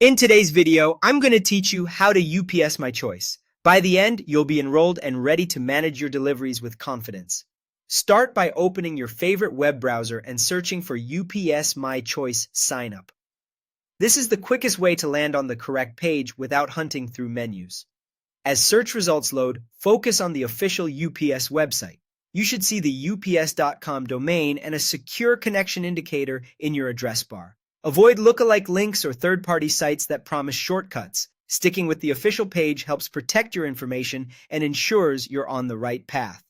In today's video, I'm going to teach you how to UPS My Choice. By the end, you'll be enrolled and ready to manage your deliveries with confidence. Start by opening your favorite web browser and searching for UPS My Choice Sign Up. This is the quickest way to land on the correct page without hunting through menus. As search results load, focus on the official UPS website. You should see the ups.com domain and a secure connection indicator in your address bar. Avoid lookalike links or third-party sites that promise shortcuts. Sticking with the official page helps protect your information and ensures you're on the right path.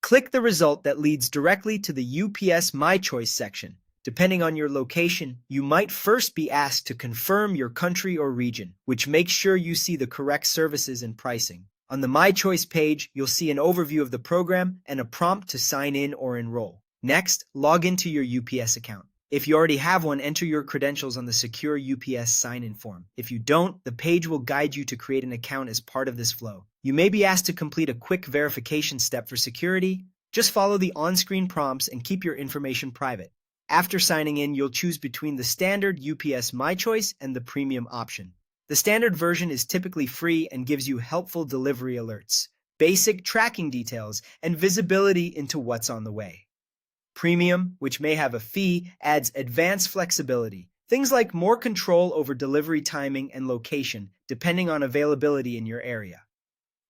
Click the result that leads directly to the UPS My Choice section. Depending on your location, you might first be asked to confirm your country or region, which makes sure you see the correct services and pricing. On the My Choice page, you'll see an overview of the program and a prompt to sign in or enroll. Next, log into your UPS account. If you already have one, enter your credentials on the secure UPS sign-in form. If you don't, the page will guide you to create an account as part of this flow. You may be asked to complete a quick verification step for security. Just follow the on-screen prompts and keep your information private. After signing in, you'll choose between the standard UPS My Choice and the premium option. The standard version is typically free and gives you helpful delivery alerts, basic tracking details, and visibility into what's on the way. Premium, which may have a fee, adds advanced flexibility. Things like more control over delivery timing and location, depending on availability in your area.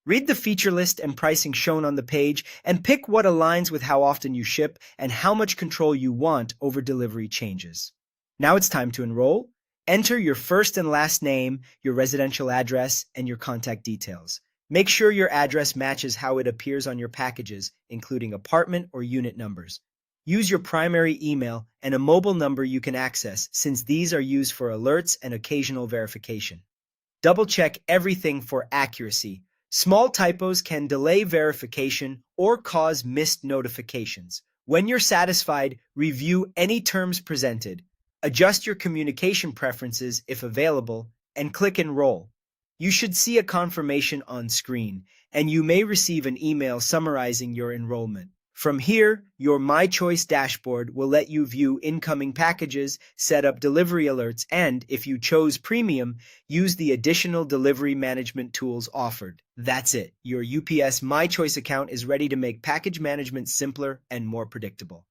Read the feature list and pricing shown on the page and pick what aligns with how often you ship and how much control you want over delivery changes. Now it's time to enroll. Enter your first and last name, your residential address, and your contact details. Make sure your address matches how it appears on your packages, including apartment or unit numbers. Use your primary email and a mobile number you can access, since these are used for alerts and occasional verification. Double-check everything for accuracy. Small typos can delay verification or cause missed notifications. When you're satisfied, review any terms presented. Adjust your communication preferences if available, and click Enroll. You should see a confirmation on screen, and you may receive an email summarizing your enrollment. From here, your My Choice dashboard will let you view incoming packages, set up delivery alerts, and, if you chose Premium, use the additional delivery management tools offered. That's it. Your UPS My Choice account is ready to make package management simpler and more predictable.